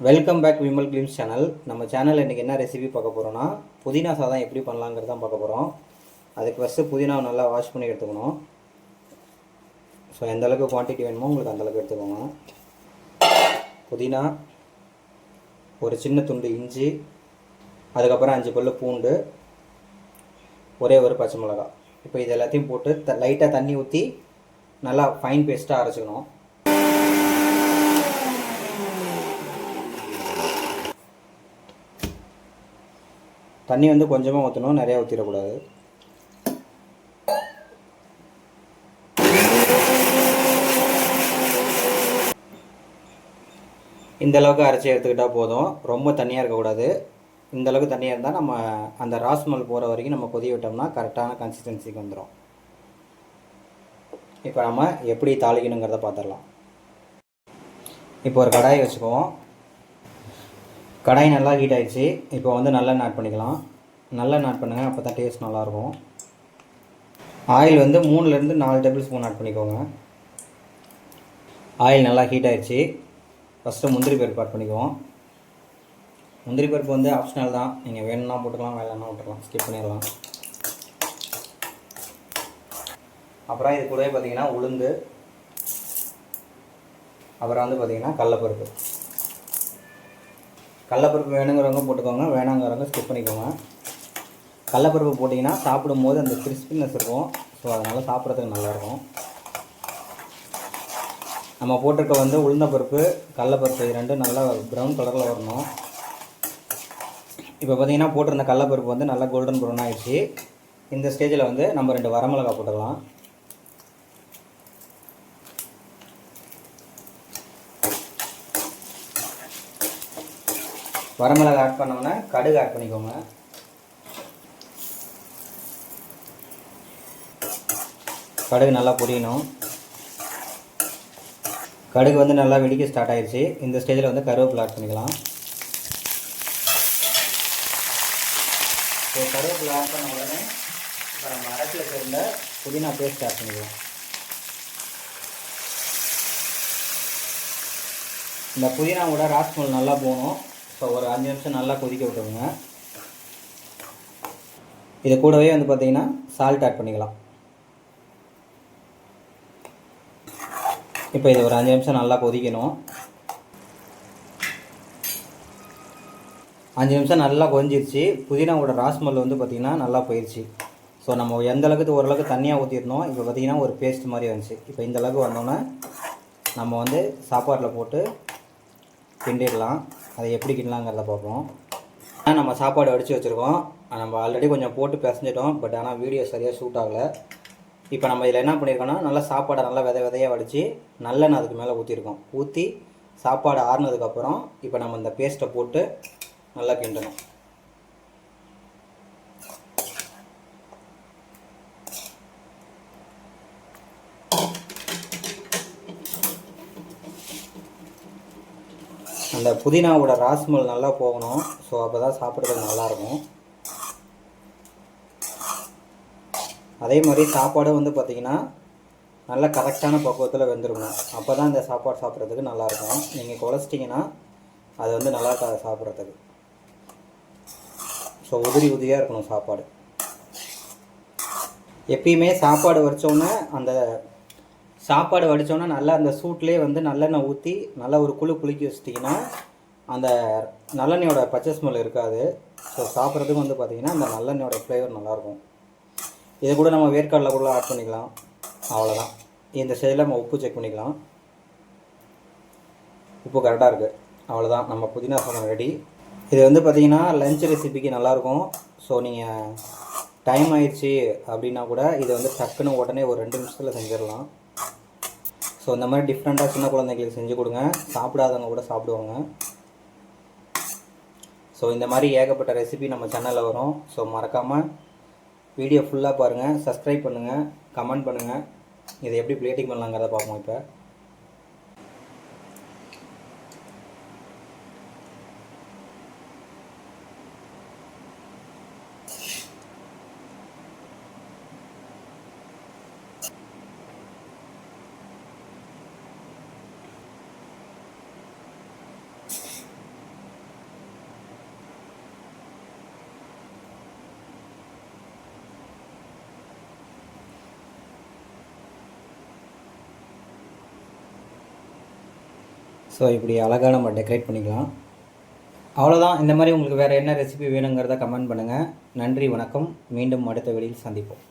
Welcome back Vimal glimpse channel. நம்ம சேனலில் இன்றைக்கி என்ன ரெசிபி பார்க்க போகிறோன்னா, புதினா சாதம் எப்படி பண்ணலாங்கிறது தான் பார்க்க போகிறோம். அதுக்கு ஃபஸ்ட்டு புதினாவை நல்லா வாஷ் பண்ணி எடுத்துக்கணும். ஸோ எந்த அளவுக்கு குவான்டிட்டி வேணுமோ உங்களுக்கு அந்தளவுக்கு எடுத்துக்கோங்க. புதினா, ஒரு சின்ன துண்டு இஞ்சி, அதுக்கப்புறம் 5 பல்லு பூண்டு, ஒரே ஒரு பச்சை மிளகாய். இப்போ இது எல்லாத்தையும் போட்டு லைட்டாக தண்ணி ஊற்றி நல்லா ஃபைன் பேஸ்ட்டாக அரைச்சிக்கணும். தண்ணி வந்து கொஞ்சமாக ஊற்றணும், நிறையா ஊற்றிடக்கூடாது. இந்தளவுக்கு அரைச்சி எடுத்துக்கிட்டால் போதும், ரொம்ப தண்ணியாக இருக்கக்கூடாது. இந்தளவுக்கு தண்ணியாக இருந்தால் நம்ம அந்த ராஸ்மல் போகிற வரைக்கும் நம்ம கொதி விட்டோம்னா கரெக்டான கன்சிஸ்டன்சிக்கு வந்துடும். இப்போ நம்ம எப்படி தாளிக்கணுங்கிறத பார்த்துடலாம். இப்போ ஒரு கடாயை வச்சுக்குவோம். கடாய் நல்லா ஹீட் ஆகிடுச்சு. இப்போ வந்து நல்லெண்ணெய் ஆட் பண்ணிக்கலாம். நல்லெண்ணெய் ஆட் பண்ணுங்கள், அப்போ தான் டேஸ்ட் நல்லாயிருக்கும். ஆயில் வந்து 3லேருந்து 4 டேபிள் ஸ்பூன் ஆட் பண்ணிக்கோங்க. ஆயில் நல்லா ஹீட் ஆகிடுச்சு. ஃபஸ்ட்டு முந்திரி பருப்பு ஆட் பண்ணிக்குவோம். முந்திரி பருப்பு வந்து ஆப்ஷனல் தான், நீங்கள் வேணும்னா போட்டுக்கலாம், வேலைன்னா விட்டுக்கலாம், ஸ்கிப் பண்ணிடலாம். அப்புறம் இது கூடவே பார்த்திங்கன்னா உளுந்து, அப்புறம் வந்து பார்த்திங்கன்னா கடலப்பருப்பு. கடலப்பருப்பு வேணுங்கிறவங்க போட்டுக்கோங்க, வேணாங்கிறவங்க ஸ்கிப் பண்ணிக்கோங்க. கடலப்பருப்பு போட்டிங்கன்னா சாப்பிடும்போது அந்த கிறிஸ்பினஸ் இருக்கும். ஸோ அதனால் சாப்பிட்றதுக்கு நல்லாயிருக்கும். நம்ம போட்டிருக்க வந்து உளுந்தப்பருப்பு, கடலப்பருப்பு இது ரெண்டும் நல்லா ப்ரௌன் கலரில் வரணும். இப்போ பார்த்திங்கன்னா போட்டிருந்த கடலப்பருப்பு வந்து நல்லா கோல்டன் ப்ரௌன் ஆகிடுச்சு. இந்த ஸ்டேஜில் வந்து நம்ம 2 வரமிளகாய் போட்டுக்கலாம். வரமிளகாய் ஆட் பண்ணோன்னே கடுகு ஆட் பண்ணிக்கோங்க. கடுகு நல்லா பொரியணும். கடுகு வந்து நல்லா வெடிக்க ஸ்டார்ட் ஆகிடுச்சு. இந்த ஸ்டேஜில் வந்து கருவேப்பிலை ஆட் பண்ணிக்கலாம். ஸோ கருவேப்பிலை ஆட் பண்ண உடனே இப்போ நம்ம அரைச்சி வச்சிருந்த புதினா பேஸ்ட் ஆட் பண்ணிக்கலாம். இந்த புதினாவோட ராஸ்மல் நல்லா போகணும். ஸோ ஒரு 5 நிமிஷம் நல்லா கொதிக்க விட்டுருங்க. இது கூடவே வந்து பார்த்திங்கன்னா சால்ட் ஆட் பண்ணிக்கலாம். இப்போ இது ஒரு 5 நிமிஷம் நல்லா கொதிக்கணும். 5 நிமிஷம் நல்லா கொதிஞ்சிருச்சு. புதினாவோட ராஸ்மல் வந்து பார்த்திங்கன்னா நல்லா போயிடுச்சு. ஸோ நம்ம எந்த அளவுக்கு ஓரளவுக்கு தண்ணியாக ஊற்றிருந்தோம், இப்போ பார்த்திங்கன்னா ஒரு பேஸ்ட் மாதிரி வந்துச்சு. இப்போ இந்த அளவுக்கு வந்தோன்னே நம்ம வந்து சாப்பாட்டில் போட்டு கிண்டிடலாம். அதை எப்படி கிண்டலாங்கிறத பார்ப்போம். நம்ம சாப்பாடு வடித்து வச்சுருக்கோம். நம்ம ஆல்ரெடி கொஞ்சம் போட்டு பிசைஞ்சிட்டோம், பட் ஆனால் வீடியோ சரியாக ஷூட் ஆகலை. இப்போ நம்ம இதில் என்ன பண்ணியிருக்கோன்னா, நல்லா சாப்பாடை நல்லா விதையாக வடித்து நல்லெண்ணெய் அதுக்கு மேலே ஊற்றிருக்கோம். ஊற்றி சாப்பாடு ஆறுனதுக்கப்புறம் இப்போ நம்ம இந்த பேஸ்ட்டை போட்டு நல்லா கிண்டணும். அந்த புதினாவோட ராஸ்மல் நல்லா போகணும். ஸோ அப்போ தான் சாப்பிட்றதுக்கு நல்லாயிருக்கும். அதே மாதிரி சாப்பாடும் வந்து பார்த்திங்கன்னா நல்லா கரெக்டான பக்குவத்தில் வெந்துருக்கணும். அப்போ தான் இந்த சாப்பாடு சாப்பிட்றதுக்கு நல்லாயிருக்கும். நீங்கள் குழச்சிட்டிங்கன்னா அது வந்து நல்லா சாப்பிட்றதுக்கு. ஸோ உதிரியாக இருக்கணும் சாப்பாடு. எப்பயுமே சாப்பாடு வடித்தோன்னே நல்லா அந்த சூட்லேயே வந்து நல்லெண்ணெய் ஊற்றி நல்லா ஒரு குலுக்கி வச்சிட்டிங்கன்னா அந்த நல்லெண்ணெயோட பச்சை ஸ்மெல் இருக்காது. ஸோ சாப்பிட்றதுக்கு வந்து பார்த்திங்கன்னா அந்த நல்லெண்ணெயோட ஃப்ளேவர் நல்லாயிருக்கும். இதை கூட நம்ம வேர்க்கடலை கூட ஆட் பண்ணிக்கலாம். அவ்வளோதான். இந்த ஸ்டேஜில் நம்ம உப்பு செக் பண்ணிக்கலாம். உப்பு கரெக்டாக இருக்குது. அவ்வளோதான், நம்ம புதினா சாதம் ரெடி. இது வந்து பார்த்திங்கன்னா லஞ்ச் ரெசிபிக்கு நல்லாயிருக்கும். ஸோ நீங்கள் டைம் ஆயிடுச்சு அப்படின்னா கூட இதை வந்து டக்குன்னு உடனே ஒரு 2 நிமிஷத்தில் செஞ்சிடலாம். ஸோ இந்த மாதிரி டிஃப்ரெண்ட்டாக சின்ன குழந்தைங்களுக்கு செஞ்சு கொடுங்க, சாப்பிடாதவங்க கூட சாப்பிடுவாங்க. ஸோ இந்த மாதிரி ஏகப்பட்ட ரெசிபி நம்ம சேனலில் வரும். ஸோ மறக்காமல் வீடியோ ஃபுல்லாக பாருங்கள், சப்ஸ்கிரைப் பண்ணுங்கள், கமெண்ட் பண்ணுங்கள். இதை எப்படி பிளேட்டிங் பண்ணலாங்கிறத பார்ப்போம். இப்போ ஸோ இப்படி அழகாக நம்ம டெக்கரேட் பண்ணிக்கலாம். அவ்வளோதான். இந்த மாதிரி உங்களுக்கு வேறு என்ன ரெசிபி வேணுங்கிறத கமெண்ட் பண்ணுங்கள். நன்றி, வணக்கம். மீண்டும் அடுத்த வீடியோவில் சந்திப்போம்.